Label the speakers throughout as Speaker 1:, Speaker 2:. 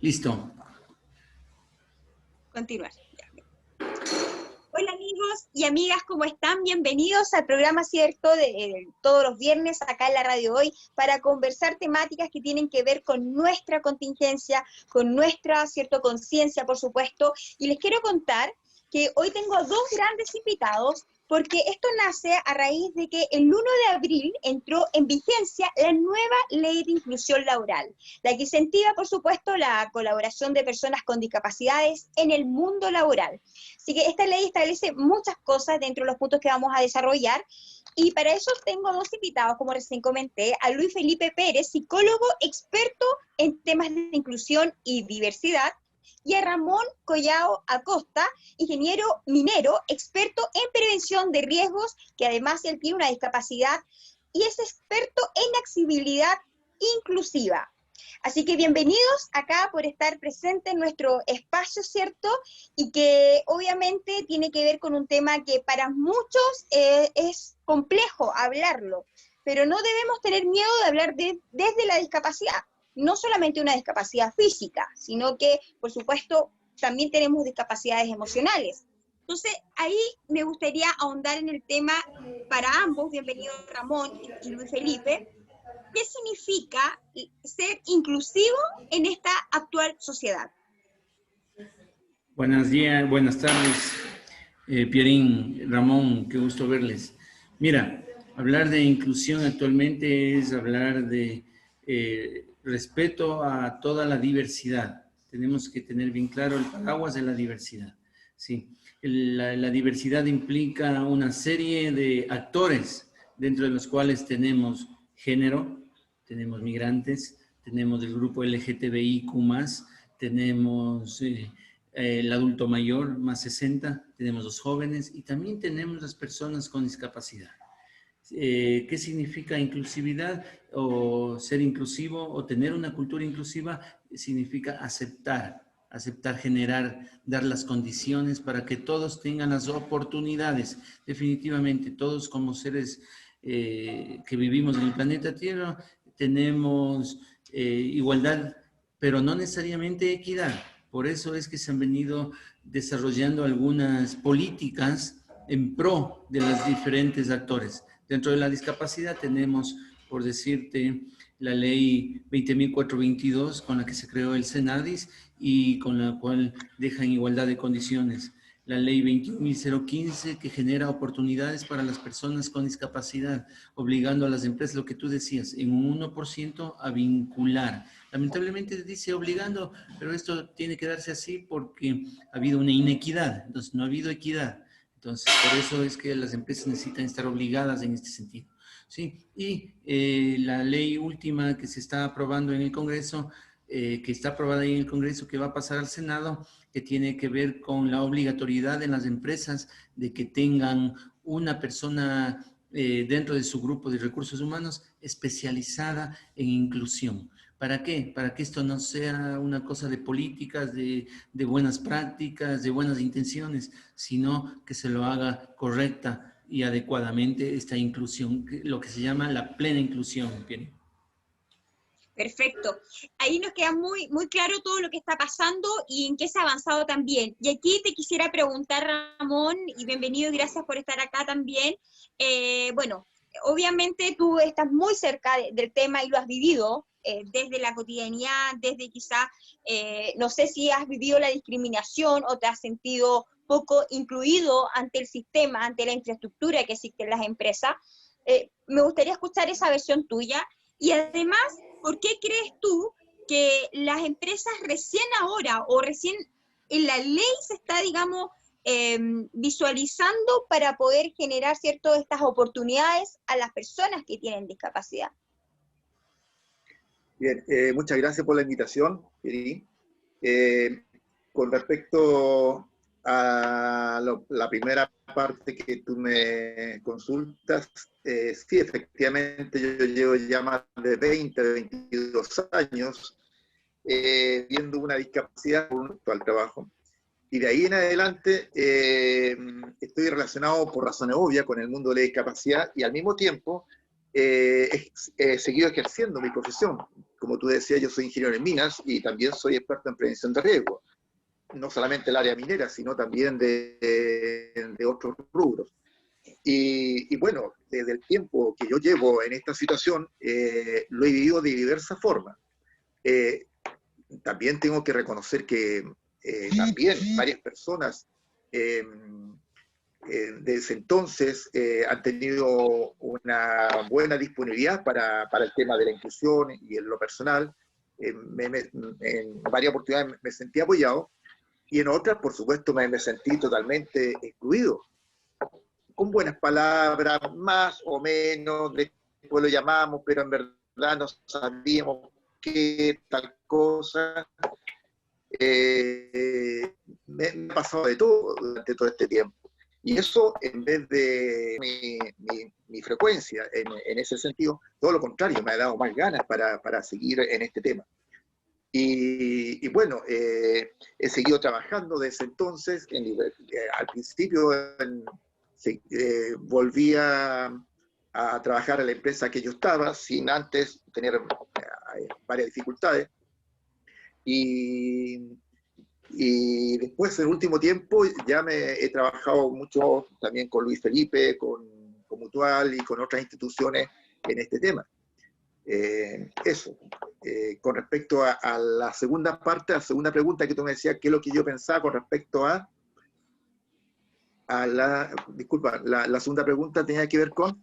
Speaker 1: Listo.
Speaker 2: Continuar. Hola amigos y amigas, ¿cómo están? Bienvenidos al programa, ¿cierto?, de todos los viernes acá en la radio hoy para conversar temáticas que tienen que ver con nuestra contingencia, con nuestra, ¿cierto?, conciencia, por supuesto. Y les quiero contar que hoy tengo dos grandes invitados, porque esto nace a raíz de que el 1 de abril entró en vigencia la nueva Ley de Inclusión Laboral, la que incentiva, por supuesto, la colaboración de personas con discapacidades en el mundo laboral. Así que esta ley establece muchas cosas dentro de los puntos que vamos a desarrollar, y para eso tengo dos invitados, como recién comenté, a Luis Felipe Pérez, psicólogo experto en temas de inclusión y diversidad, y a Ramón Collao Acosta, ingeniero minero, experto en prevención de riesgos, que además él tiene una discapacidad y es experto en accesibilidad inclusiva. Así que bienvenidos acá por estar presentes en nuestro espacio, ¿cierto? Y que obviamente tiene que ver con un tema que para muchos es complejo hablarlo, pero no debemos tener miedo de hablar desde la discapacidad. No solamente una discapacidad física, sino que, por supuesto, también tenemos discapacidades emocionales. Entonces, ahí me gustaría ahondar en el tema para ambos, bienvenido Ramón y Luis Felipe. ¿Qué significa ser inclusivo en esta actual sociedad?
Speaker 1: Buenos días, buenas tardes, Pierín, Ramón, qué gusto verles. Mira, hablar de inclusión actualmente es hablar de respeto a toda la diversidad. Tenemos que tener bien claro el paraguas de la diversidad. Sí, la diversidad implica una serie de actores dentro de los cuales tenemos género, tenemos migrantes, tenemos el grupo LGTBIQ+, tenemos el adulto mayor más 60, tenemos los jóvenes y también tenemos las personas con discapacidad. ¿Qué significa inclusividad o ser inclusivo o tener una cultura inclusiva? Significa aceptar, generar, dar las condiciones para que todos tengan las oportunidades. Definitivamente, todos como seres que vivimos en el planeta Tierra tenemos igualdad, pero no necesariamente equidad. Por eso es que se han venido desarrollando algunas políticas en pro de los diferentes actores. Dentro de la discapacidad tenemos, por decirte, la ley 20.422 con la que se creó el Senadis y con la cual deja en igualdad de condiciones. La ley 21.015 que genera oportunidades para las personas con discapacidad, obligando a las empresas, lo que tú decías, en un 1% a vincular. Lamentablemente dice obligando, pero esto tiene que darse así porque ha habido una inequidad, entonces no ha habido equidad. Entonces, por eso es que las empresas necesitan estar obligadas en este sentido. ¿Sí? Y la ley última que se está aprobando en el Congreso, que está aprobada ahí en el Congreso, que va a pasar al Senado, que tiene que ver con la obligatoriedad en las empresas de que tengan una persona dentro de su grupo de recursos humanos especializada en inclusión. ¿Para qué? Para que esto no sea una cosa de políticas, de buenas prácticas, de buenas intenciones, sino que se lo haga correcta y adecuadamente esta inclusión, lo que se llama la plena inclusión. Bien.
Speaker 2: Perfecto. Ahí nos queda muy, muy claro todo lo que está pasando y en qué se ha avanzado también. Y aquí te quisiera preguntar, Ramón, y bienvenido y gracias por estar acá también. Bueno, obviamente tú estás muy cerca del tema y lo has vivido desde la cotidianidad, desde quizá, no sé si has vivido la discriminación o te has sentido poco incluido ante el sistema, ante la infraestructura que existe en las empresas. Me gustaría escuchar esa versión tuya y además, ¿por qué crees tú que las empresas recién ahora o recién en la ley se está, digamos, visualizando para poder generar, ¿cierto?, estas oportunidades a las personas que tienen discapacidad?
Speaker 3: Bien, muchas gracias por la invitación, Pirín. Con respecto a la primera parte que tú me consultas, sí, efectivamente yo llevo ya más de 22 años viendo una discapacidad junto al trabajo. Y de ahí en adelante estoy relacionado por razones obvias con el mundo de la discapacidad y al mismo tiempo he seguido ejerciendo mi profesión. Como tú decías, yo soy ingeniero en minas y también soy experto en prevención de riesgo. No solamente el área minera, sino también de otros rubros. Y bueno, desde el tiempo que yo llevo en esta situación, lo he vivido de diversas formas. También tengo que reconocer que también varias personas desde entonces han tenido una buena disponibilidad para el tema de la inclusión y en lo personal. En varias oportunidades me sentí apoyado y en otras, por supuesto, me sentí totalmente excluido. Con buenas palabras, más o menos, después lo llamamos, pero en verdad no sabíamos qué tal cosa. Me ha pasado de todo durante todo este tiempo. Y eso, en vez de mi frecuencia en ese sentido, todo lo contrario, me ha dado más ganas para seguir en este tema. Y bueno, he seguido trabajando desde entonces. Al principio volví a trabajar en la empresa que yo estaba, sin antes tener varias dificultades. Y después, en el último tiempo, ya he trabajado mucho también con Luis Felipe, con Mutual y con otras instituciones en este tema. Eso. Con respecto a la segunda parte, a la segunda pregunta que tú me decías, ¿qué es lo que yo pensaba con respecto a disculpa, la segunda pregunta tenía que ver con...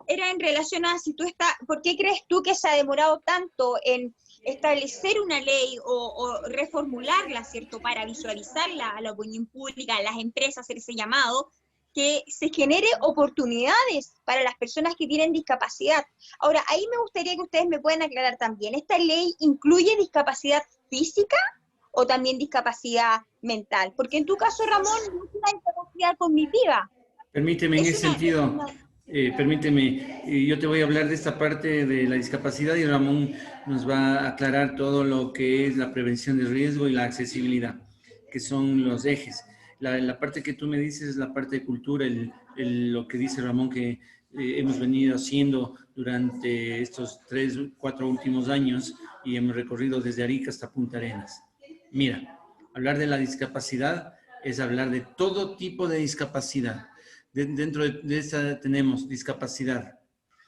Speaker 2: Era en relación a si tú ¿por qué crees tú que se ha demorado tanto en establecer una ley o reformularla, ¿cierto?, para visualizarla a la opinión pública, a las empresas, hacer ese llamado, que se genere oportunidades para las personas que tienen discapacidad. Ahora, ahí me gustaría que ustedes me puedan aclarar también, ¿esta ley incluye discapacidad física o también discapacidad mental? Porque en tu caso, Ramón, no es una discapacidad cognitiva.
Speaker 1: Permíteme en ese sentido, permíteme, yo te voy a hablar de esta parte de la discapacidad y Ramón nos va a aclarar todo lo que es la prevención de riesgo y la accesibilidad, que son los ejes. La parte que tú me dices es la parte de cultura, lo que dice Ramón que hemos venido haciendo durante estos 3, 4 últimos años y hemos recorrido desde Arica hasta Punta Arenas. Mira, hablar de la discapacidad es hablar de todo tipo de discapacidad. Dentro de esta tenemos discapacidad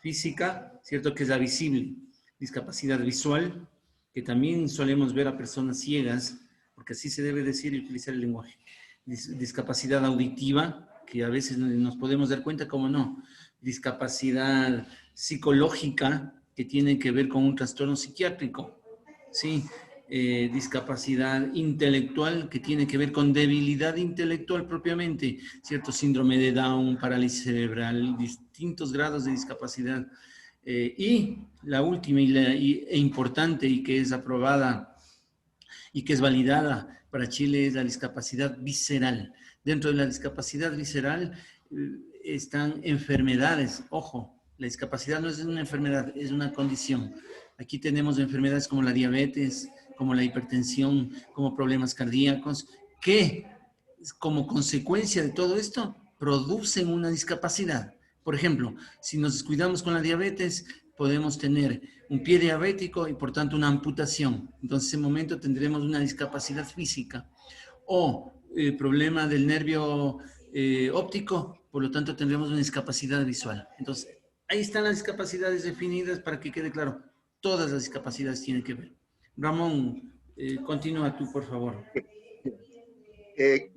Speaker 1: física, ¿cierto? Que es la visible. Discapacidad visual, que también solemos ver a personas ciegas, porque así se debe decir y utilizar el lenguaje. Discapacidad auditiva, que a veces nos podemos dar cuenta cómo no. Discapacidad psicológica, que tiene que ver con un trastorno psiquiátrico, ¿sí? Discapacidad intelectual que tiene que ver con debilidad intelectual propiamente, cierto síndrome de Down, parálisis cerebral, distintos grados de discapacidad. Y la última e importante y que es aprobada y que es validada para Chile es la discapacidad visceral. Dentro de la discapacidad visceral están enfermedades, ojo, la discapacidad no es una enfermedad, es una condición. Aquí tenemos enfermedades como la diabetes, como la hipertensión, como problemas cardíacos, que como consecuencia de todo esto producen una discapacidad. Por ejemplo, si nos descuidamos con la diabetes, podemos tener un pie diabético y por tanto una amputación. Entonces, en ese momento tendremos una discapacidad física. O problema del nervio óptico, por lo tanto tendremos una discapacidad visual. Entonces, ahí están las discapacidades definidas para que quede claro. Todas las discapacidades tienen que ver. Ramón, continúa tú, por favor.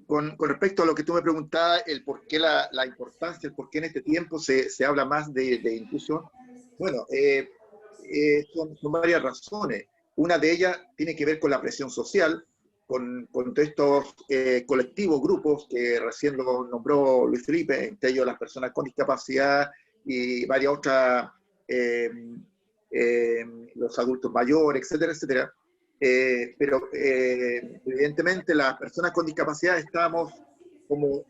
Speaker 3: Con respecto a lo que tú me preguntabas, el por qué la importancia, el por qué en este tiempo se habla más de inclusión, bueno, son varias razones. Una de ellas tiene que ver con la presión social, con todos estos colectivos, grupos que recién lo nombró Luis Felipe, entre ellos las personas con discapacidad y varias otras, los adultos mayores, etcétera, etcétera. Pero evidentemente las personas con discapacidad estamos como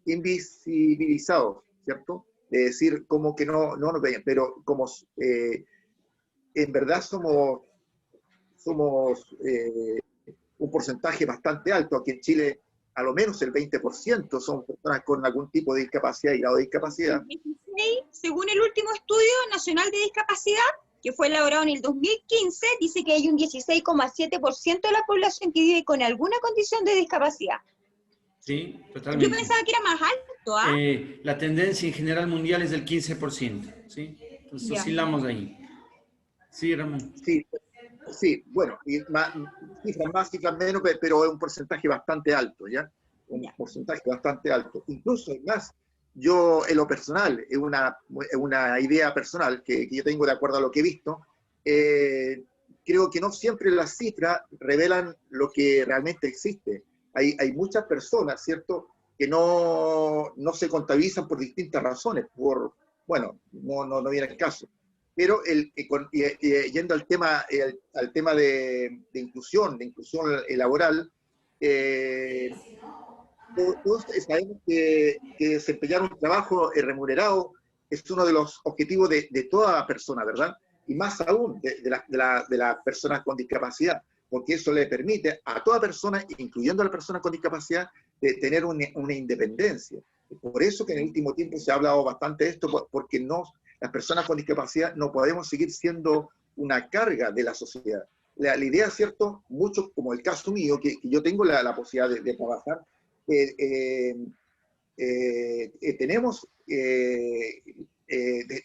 Speaker 3: invisibilizados, ¿cierto? Es decir, como que no nos veían, pero como en verdad somos un porcentaje bastante alto. Aquí en Chile a lo menos el 20% son personas con algún tipo de discapacidad y grado de discapacidad.
Speaker 2: 16, según el último estudio nacional de discapacidad, que fue elaborado en el 2015, dice que hay un 16,7% de la población que vive con alguna condición de discapacidad.
Speaker 1: Sí,
Speaker 2: Yo
Speaker 1: totalmente.
Speaker 2: pensaba que era más alto, ¿ah?
Speaker 1: La tendencia en general mundial es del 15%, ¿sí? Entonces
Speaker 2: Ya.
Speaker 1: oscilamos ahí. Sí, Ramón.
Speaker 3: Sí, sí, bueno, y cifras más, cifras menos, pero es un porcentaje bastante alto, ¿ya? Un
Speaker 2: Ya.
Speaker 3: porcentaje bastante alto. Incluso, más, yo en lo personal, es una idea personal que yo tengo de acuerdo a lo que he visto, creo que no siempre las cifras revelan lo que realmente existe. Hay muchas personas, ¿cierto?, que no se contabilizan por distintas razones, bueno, no viene el caso. Pero yendo al tema, de inclusión laboral, todos sabemos que desempeñar un trabajo remunerado es uno de los objetivos de toda persona, ¿verdad? Y más aún de las personas con discapacidad, porque eso le permite a toda persona, incluyendo a la persona con discapacidad, de tener una independencia. Por eso que en el último tiempo se ha hablado bastante de esto, porque las personas con discapacidad no podemos seguir siendo una carga de la sociedad. La idea, ¿cierto? Muchos, como el caso mío, que yo tengo la posibilidad de trabajar,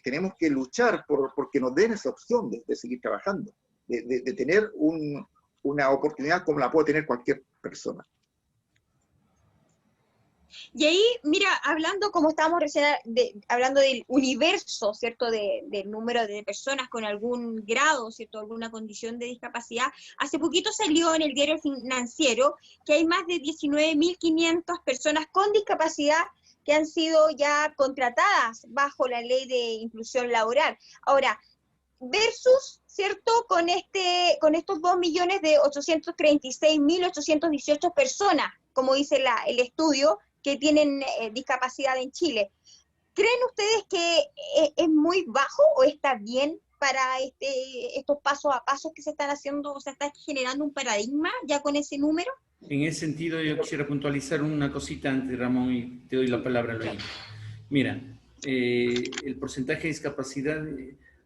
Speaker 3: tenemos que luchar porque nos den esa opción de seguir trabajando, de tener una oportunidad como la puede tener cualquier persona.
Speaker 2: Y ahí, mira, hablando, como estábamos recién hablando del universo, ¿cierto?, del número de personas con algún grado, ¿cierto?, alguna condición de discapacidad, hace poquito salió en el Diario Financiero que hay más de 19.500 personas con discapacidad que han sido ya contratadas bajo la ley de inclusión laboral. Ahora, versus, ¿cierto?, con estos 2.836.818 personas, como dice el estudio, que tienen discapacidad en Chile. ¿Creen ustedes que es muy bajo o está bien para estos pasos a pasos que se están haciendo? O sea, ¿está generando un paradigma ya con ese número?
Speaker 1: En ese sentido, yo quisiera puntualizar una cosita antes, Ramón, y te doy la palabra luego. Mira, el porcentaje de discapacidad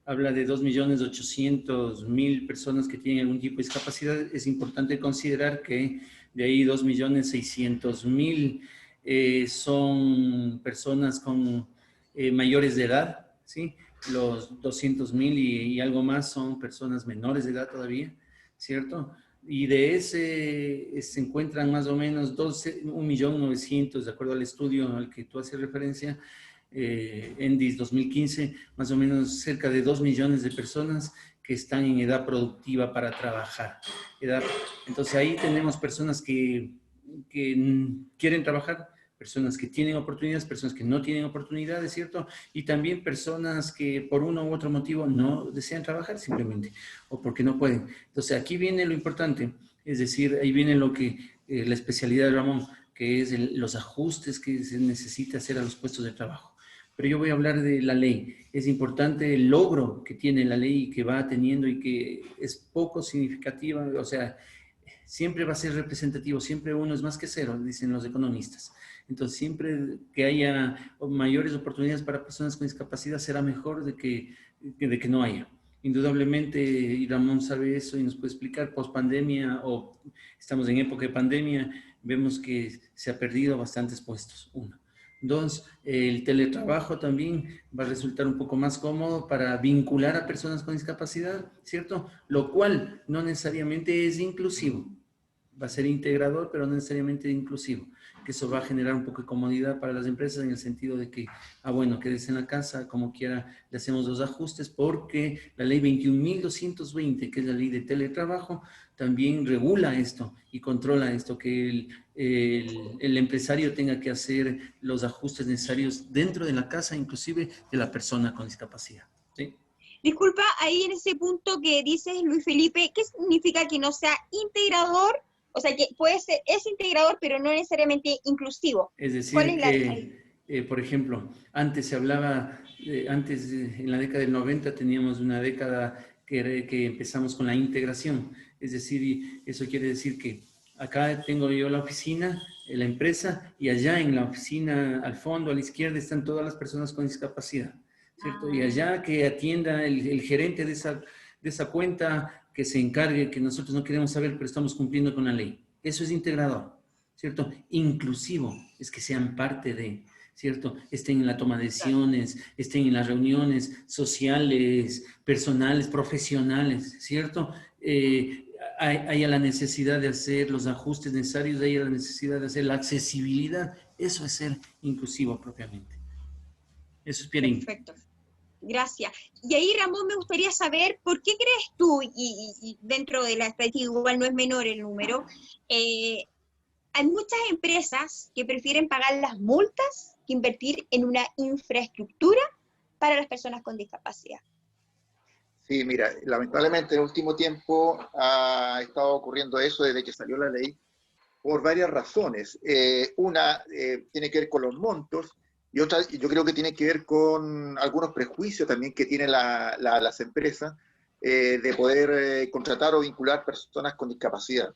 Speaker 1: habla de 2.800.000 personas que tienen algún tipo de discapacidad. Es importante considerar que de ahí 2.600.000 son personas con mayores de edad, ¿sí? Los 200.000 y algo más son personas menores de edad todavía, ¿cierto? Y de ese se encuentran más o menos 1.900.000, de acuerdo al estudio al que tú haces referencia, ENDIS 2015, más o menos cerca de 2 millones de personas que están en edad productiva para trabajar. Entonces ahí tenemos personas que quieren trabajar, personas que tienen oportunidades, personas que no tienen oportunidades, ¿cierto? Y también personas que por uno u otro motivo no desean trabajar simplemente, o porque no pueden. Entonces aquí viene lo importante, es decir, ahí viene lo que la especialidad de Ramón, que es los ajustes que se necesita hacer a los puestos de trabajo. Pero yo voy a hablar de la ley. Es importante el logro que tiene la ley y que va teniendo y que es poco significativa, o sea, siempre va a ser representativo, siempre uno es más que cero, dicen los economistas. Entonces, siempre que haya mayores oportunidades para personas con discapacidad, será mejor de que no haya. Indudablemente, y Ramón sabe eso y nos puede explicar, post pandemia o estamos en época de pandemia, vemos que se ha perdido bastantes puestos, uno. Dos, el teletrabajo también va a resultar un poco más cómodo para vincular a personas con discapacidad, ¿cierto? Lo cual no necesariamente es inclusivo. Va a ser integrador, pero no necesariamente inclusivo, que eso va a generar un poco de comodidad para las empresas en el sentido de que, bueno, quédese en la casa, como quiera, le hacemos los ajustes, porque la ley 21.220, que es la ley de teletrabajo, también regula esto y controla esto, que el empresario tenga que hacer los ajustes necesarios dentro de la casa, inclusive de la persona con discapacidad. ¿Sí?
Speaker 2: Disculpa, ahí en ese punto que dices, Luis Felipe, ¿qué significa que no sea integrador? O sea, que puede ser, es integrador, pero no necesariamente inclusivo.
Speaker 1: Es decir,
Speaker 2: ¿Cuál es
Speaker 1: que, por ejemplo, antes se hablaba, en la década del 90 teníamos una década que empezamos con la integración. Es decir, eso quiere decir que acá tengo yo la oficina, la empresa, y allá en la oficina, al fondo, a la izquierda, están todas las personas con discapacidad, ¿cierto? Y allá que atienda el gerente de esa cuenta, que se encargue, que nosotros no queremos saber, pero estamos cumpliendo con la ley. Eso es integrador, ¿cierto? Inclusivo, es que sean parte de, ¿cierto? Estén en la toma de decisiones, estén en las reuniones sociales, personales, profesionales, ¿cierto? Haya la necesidad de hacer los ajustes necesarios, haya la necesidad de hacer la accesibilidad. Eso es ser inclusivo propiamente. Eso es Pierín.
Speaker 2: Perfecto. Gracias. Y ahí, Ramón, me gustaría saber, ¿por qué crees tú, y dentro de la estadística igual no es menor el número, hay muchas empresas que prefieren pagar las multas que invertir en una infraestructura para las personas con discapacidad?
Speaker 3: Sí, mira, lamentablemente en el último tiempo ha estado ocurriendo eso desde que salió la ley por varias razones. Una tiene que ver con los montos y otra yo creo que tiene que ver con algunos prejuicios también que tienen las empresas de poder contratar o vincular personas con discapacidad.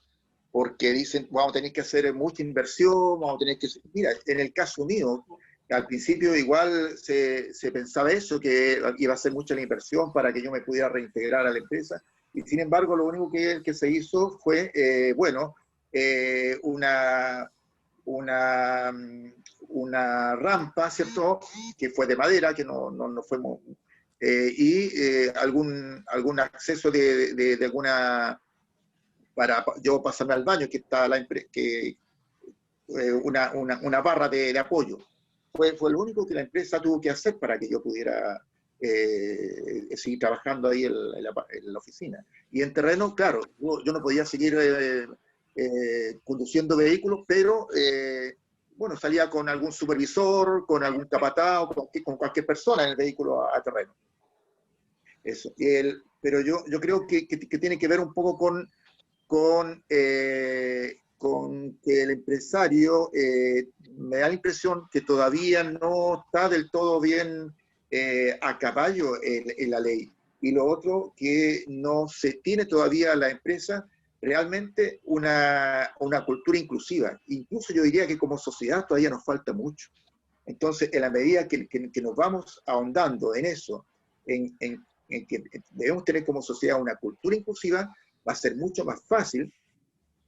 Speaker 3: Porque dicen, vamos a tener que hacer mucha inversión, vamos a tener que... Mira, en el caso mío, al principio igual se pensaba eso, que iba a ser mucha la inversión para que yo me pudiera reintegrar a la empresa, y sin embargo lo único que se hizo fue, una rampa, ¿cierto?, que fue de madera, que no fue... algún acceso de alguna... para yo pasarme al baño, que está una barra de apoyo. Fue lo único que la empresa tuvo que hacer para que yo pudiera seguir trabajando ahí en la oficina. Y en terreno, claro, yo no podía seguir conduciendo vehículos, pero bueno, salía con algún supervisor, con algún capataz, con cualquier persona en el vehículo a terreno. Eso. Pero yo creo que tiene que ver un poco con que el empresario me da la impresión que todavía no está del todo bien a caballo en la ley. Y lo otro, que no se tiene todavía la empresa realmente una cultura inclusiva. Incluso yo diría que como sociedad todavía nos falta mucho. Entonces, en la medida que nos vamos ahondando en eso, en que debemos tener como sociedad una cultura inclusiva, va a ser mucho más fácil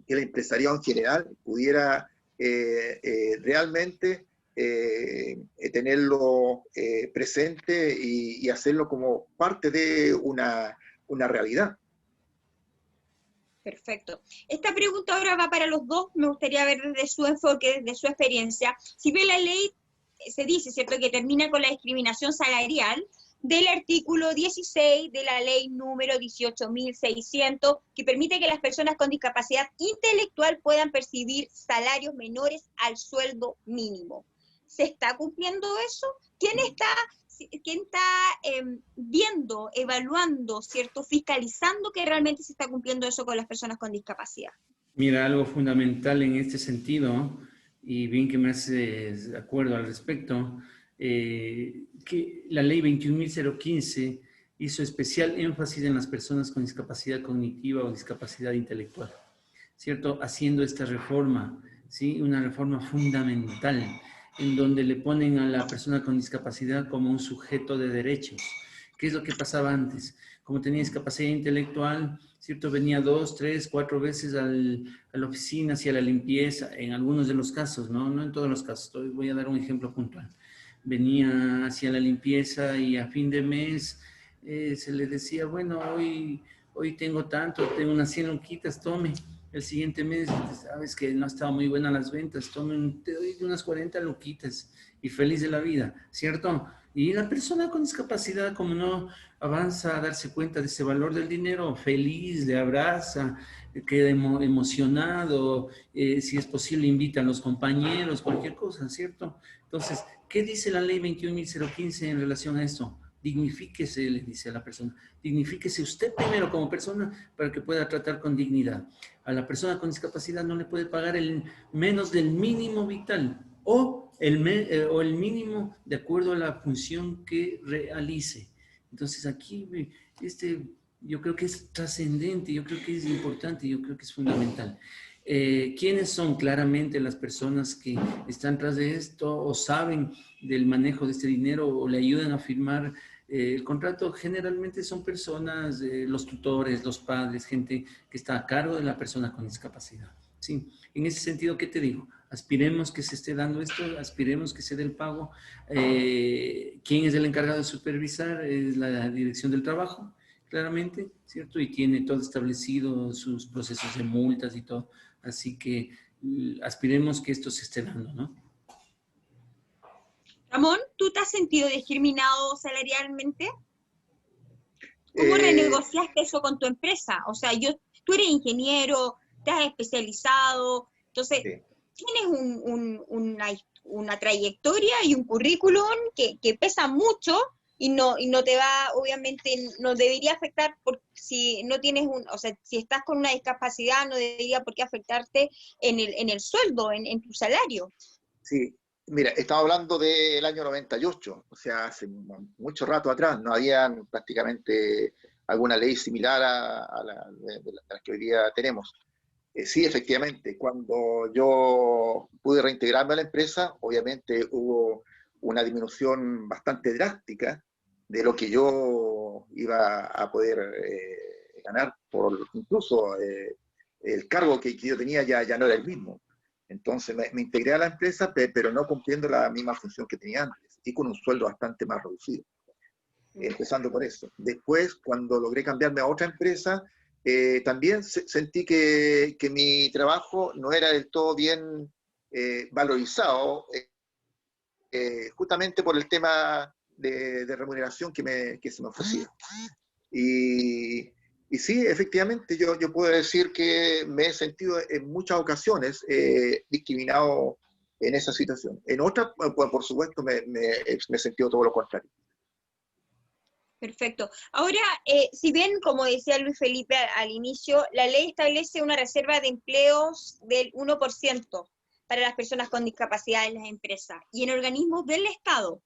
Speaker 3: que el empresariado en general pudiera realmente tenerlo presente y hacerlo como parte de una realidad.
Speaker 2: Perfecto. Esta pregunta ahora va para los dos. Me gustaría ver desde su enfoque, desde su experiencia. Si bien la ley se dice, ¿cierto?, que termina con la discriminación salarial, del artículo 16 de la ley número 18.600, que permite que las personas con discapacidad intelectual puedan percibir salarios menores al sueldo mínimo. ¿Se está cumpliendo eso? ¿Quién está viendo, evaluando, ¿cierto?, fiscalizando que realmente se está cumpliendo eso con las personas con discapacidad?
Speaker 1: Mira, algo fundamental en este sentido, y bien que me haces acuerdo al respecto, que la ley 21.015 hizo especial énfasis en las personas con discapacidad cognitiva o discapacidad intelectual, ¿cierto? Haciendo esta reforma, ¿sí? Una reforma fundamental en donde le ponen a la persona con discapacidad como un sujeto de derechos. ¿Qué es lo que pasaba antes? Como tenía discapacidad intelectual, ¿cierto? Venía 2, 3, 4 veces a la oficina, hacia la limpieza, en algunos de los casos, no en todos los casos, voy a dar un ejemplo puntual. Venía hacia la limpieza y a fin de mes se le decía, bueno, hoy tengo tanto, tengo unas 100 luquitas, tome. El siguiente mes, sabes que no estaba muy buena las ventas, tome, te doy unas 40 luquitas y feliz de la vida, ¿cierto? Y la persona con discapacidad, como no avanza a darse cuenta de ese valor del dinero, feliz, le abraza, queda emocionado, si es posible invita a los compañeros, cualquier cosa, ¿cierto? Entonces, ¿qué dice la ley 21.015 en relación a esto? Dignifíquese, le dice a la persona, dignifíquese usted primero como persona para que pueda tratar con dignidad. A la persona con discapacidad no le puede pagar el menos del mínimo vital o el mínimo de acuerdo a la función que realice. Entonces aquí yo creo que es trascendente, yo creo que es importante, yo creo que es fundamental. ¿quiénes son claramente las personas que están tras de esto o saben del manejo de este dinero o le ayudan a firmar el contrato? Generalmente son personas, los tutores, los padres, gente que está a cargo de la persona con discapacidad. Sí, en ese sentido, ¿qué te digo? Aspiremos que se esté dando esto, aspiremos que se dé el pago. ¿Quién es el encargado de supervisar? Es la Dirección del Trabajo, claramente, ¿cierto? Y tiene todo establecido, sus procesos de multas y todo. Así que aspiremos que esto se esté dando, ¿no?
Speaker 2: Ramón, ¿tú te has sentido discriminado salarialmente? ¿Cómo
Speaker 3: Eh,
Speaker 2: renegociaste eso con tu empresa? O sea, tú eres ingeniero, te has especializado, entonces
Speaker 3: sí.
Speaker 2: tienes una trayectoria y un currículum que pesa mucho y no te va, obviamente, no debería afectar si no tienes o sea, si estás con una discapacidad, no debería por qué afectarte en el sueldo, en tu salario.
Speaker 3: Sí, mira, estaba hablando del año 98, o sea, hace mucho rato atrás, no había prácticamente alguna ley similar a de las que hoy día tenemos. Sí, efectivamente, cuando yo pude reintegrarme a la empresa, obviamente hubo una disminución bastante drástica de lo que yo iba a poder ganar, incluso el cargo que yo tenía ya no era el mismo. Entonces me integré a la empresa, pero no cumpliendo la misma función que tenía antes y con un sueldo bastante más reducido, empezando por eso. Después, cuando logré cambiarme a otra empresa, también sentí que mi trabajo no era del todo bien valorizado, justamente por el tema de remuneración que se me ofrecía. Y, y sí, efectivamente, yo puedo decir que me he sentido en muchas ocasiones discriminado en esa situación. En otras, por supuesto, me he sentido todo lo contrario.
Speaker 2: Perfecto. Ahora, si bien, como decía Luis Felipe al inicio, la ley establece una reserva de empleos del 1% para las personas con discapacidad en las empresas y en organismos del Estado,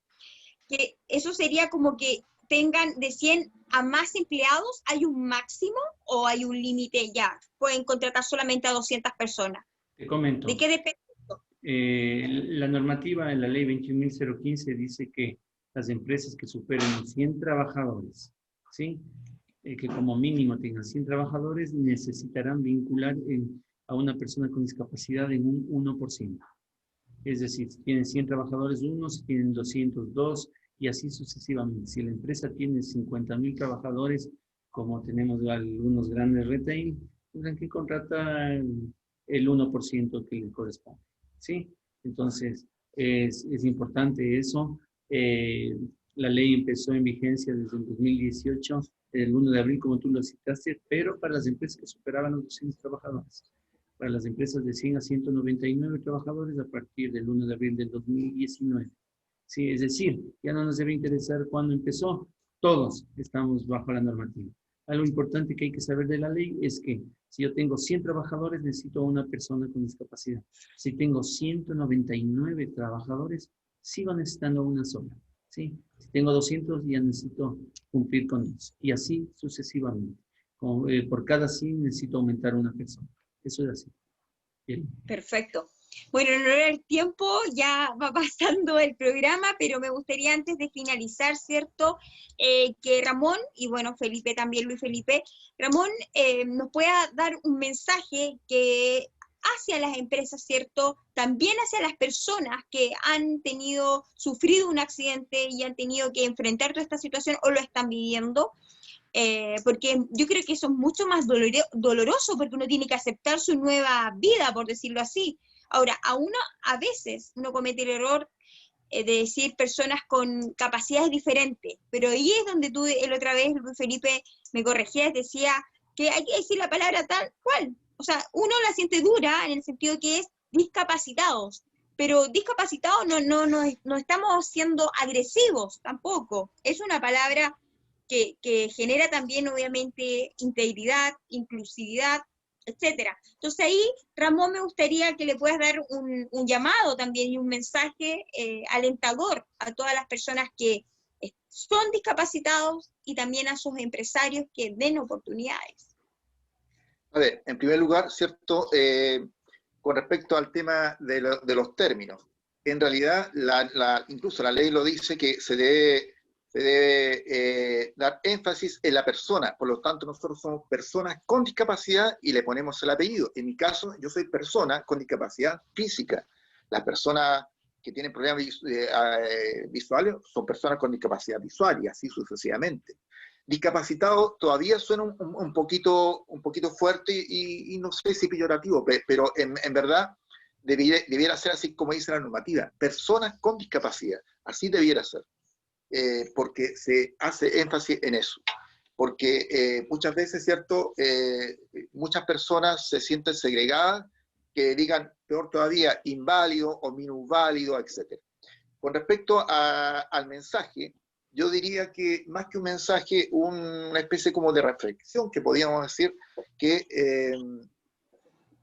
Speaker 2: que eso sería como que tengan de 100 a más empleados, ¿hay un máximo o hay un límite ya? Pueden contratar solamente a 200 personas.
Speaker 1: Te comento.
Speaker 2: ¿De qué depende?
Speaker 1: La normativa en la ley 21.015 dice que las empresas que superen los 100 trabajadores, ¿sí? Que como mínimo tengan 100 trabajadores, necesitarán vincular a una persona con discapacidad en un 1%. Es decir, si tienen 100 trabajadores, unos, si tienen 202, y así sucesivamente. Si la empresa tiene 50.000 trabajadores, como tenemos algunos grandes retail, tendrán que contratar el 1% que le corresponde. ¿Sí? Entonces, es importante eso. La ley empezó en vigencia desde el 2018, el 1 de abril, como tú lo citaste, pero para las empresas que superaban los 200 trabajadores. Para las empresas de 100 a 199 trabajadores a partir del 1 de abril del 2019. Sí, es decir, ya no nos debe interesar cuándo empezó, todos estamos bajo la normativa. Algo importante que hay que saber de la ley es que si yo tengo 100 trabajadores, necesito a una persona con discapacidad. Si tengo 199 trabajadores, sigo necesitando una sola. ¿Sí? Si tengo 200, ya necesito cumplir con 2. Y así sucesivamente. Por cada 100 necesito aumentar una persona. Eso es así. Bien.
Speaker 2: Perfecto. Bueno, en honor al tiempo ya va pasando el programa, pero me gustaría antes de finalizar, ¿cierto? Que Ramón, y bueno, Felipe también, Luis Felipe, Ramón nos pueda dar un mensaje que hacia las empresas, ¿cierto? También hacia las personas que han sufrido un accidente y han tenido que enfrentar toda esta situación o lo están viviendo. Porque yo creo que eso es mucho más doloroso porque uno tiene que aceptar su nueva vida, por decirlo así. Ahora, a veces uno comete el error de decir personas con capacidades diferentes, pero ahí es donde tú, la otra vez, Luis Felipe, me corregías, decía que hay que decir la palabra tal cual. O sea, uno la siente dura en el sentido que es discapacitados, pero discapacitados no estamos siendo agresivos tampoco. Es una palabra que genera también, obviamente, integridad, inclusividad, etcétera. Entonces ahí, Ramón, me gustaría que le puedas dar un llamado también y un mensaje alentador a todas las personas que son discapacitados y también a sus empresarios que den oportunidades.
Speaker 3: A ver, en primer lugar, ¿cierto? Con respecto al tema de los términos, en realidad incluso la ley lo dice que se debe dar énfasis en la persona, por lo tanto nosotros somos personas con discapacidad y le ponemos el apellido. En mi caso, yo soy persona con discapacidad física. Las personas que tienen problemas visuales son personas con discapacidad visual y así sucesivamente. Discapacitado todavía suena un poquito fuerte y no sé si peyorativo, pero en verdad debiera ser así como dice la normativa, personas con discapacidad, así debiera ser, porque se hace énfasis en eso, porque muchas veces, ¿cierto? Muchas personas se sienten segregadas, que digan, peor todavía, inválido o minusválido, etc. Con respecto al mensaje, yo diría que más que un mensaje, una especie como de reflexión, que podríamos decir que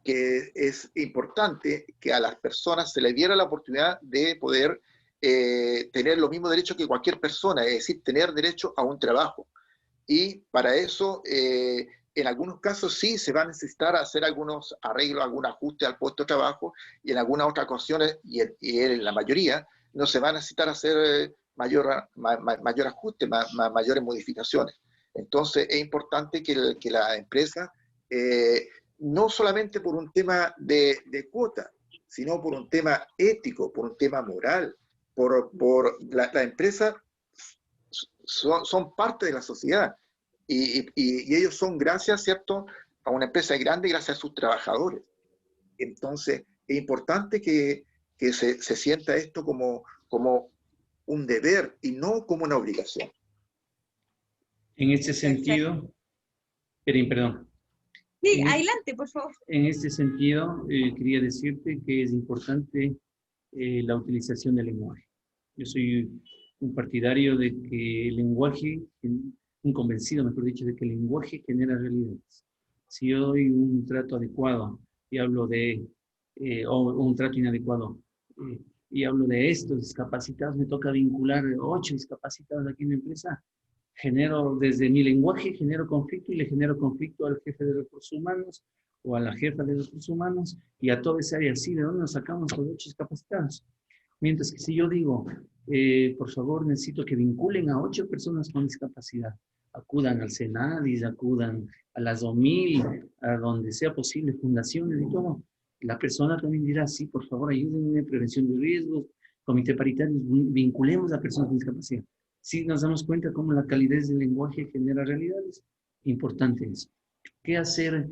Speaker 3: es importante que a las personas se les diera la oportunidad de poder tener los mismos derechos que cualquier persona, es decir, tener derecho a un trabajo. Y para eso, en algunos casos sí se va a necesitar hacer algunos arreglos, algún ajuste al puesto de trabajo, y en algunas otras ocasiones, y en la mayoría, no se va a necesitar hacer mayor ajuste, mayores modificaciones. Entonces es importante que la empresa, no solamente por un tema de cuota, sino por un tema ético, por un tema moral, la empresa son parte de la sociedad y ellos son gracias, ¿cierto?, a una empresa grande gracias a sus trabajadores. Entonces es importante que se sienta esto como un deber y no como una obligación.
Speaker 1: En este sentido, perdón.
Speaker 2: Sí, adelante, por favor.
Speaker 1: En este sentido, quería decirte que es importante la utilización del lenguaje. Yo soy un partidario de que el lenguaje, un convencido, mejor dicho, de que el lenguaje genera realidades. Si yo doy un trato adecuado y hablo o un trato inadecuado, y hablo de estos discapacitados, me toca vincular 8 discapacitados aquí en la empresa, desde mi lenguaje genero conflicto y le genero conflicto al jefe de recursos humanos o a la jefa de recursos humanos y a toda esa área así, ¿de dónde nos sacamos los 8 discapacitados? Mientras que si yo digo, por favor, necesito que vinculen a 8 personas con discapacidad, acudan al Senadis, acudan a las 2000, a donde sea posible, fundaciones y todo, la persona también dirá, sí, por favor, ayúdenme, prevención de riesgos, comité paritario, vinculemos a personas con discapacidad. Si nos damos cuenta cómo la calidez del lenguaje genera realidades, importante eso. ¿Qué hacer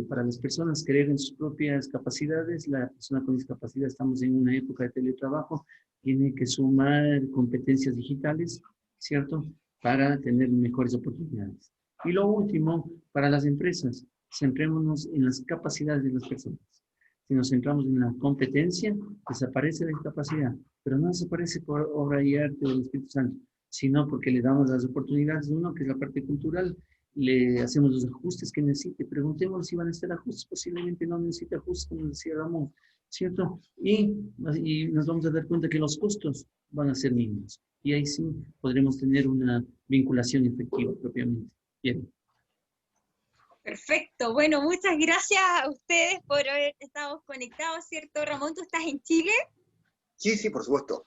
Speaker 1: para las personas creer en sus propias capacidades? La persona con discapacidad, estamos en una época de teletrabajo, tiene que sumar competencias digitales, ¿cierto?, para tener mejores oportunidades. Y lo último, para las empresas, centrémonos en las capacidades de las personas. Si nos centramos en la competencia, desaparece la discapacidad, pero no desaparece por obra y arte del Espíritu Santo, sino porque le damos las oportunidades de uno, que es la parte cultural, le hacemos los ajustes que necesite. Preguntemos si van a ser ajustes, posiblemente no necesite ajustes, como decía Ramón, ¿cierto? Y nos vamos a dar cuenta que los costos van a ser mínimos. Y ahí sí podremos tener una vinculación efectiva propiamente. Bien.
Speaker 2: Perfecto. Bueno, muchas gracias a ustedes por haber estado conectados, ¿cierto? Ramón, ¿tú estás en Chile?
Speaker 3: Sí, sí, por supuesto.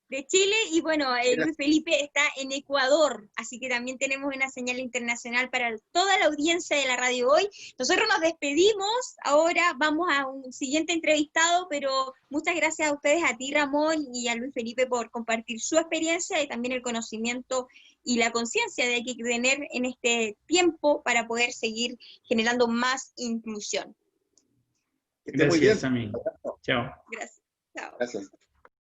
Speaker 2: De Chile, y bueno, Luis Felipe está en Ecuador, así que también tenemos una señal internacional para toda la audiencia de la radio hoy. Nosotros nos despedimos, ahora vamos a un siguiente entrevistado, pero muchas gracias a ustedes, a ti Ramón y a Luis Felipe, por compartir su experiencia y también el conocimiento y la conciencia de que hay que tener en este tiempo para poder seguir generando más inclusión.
Speaker 3: Que esté muy bien.
Speaker 1: Gracias, amigo. Chao.
Speaker 2: Gracias. Chao.
Speaker 3: Gracias.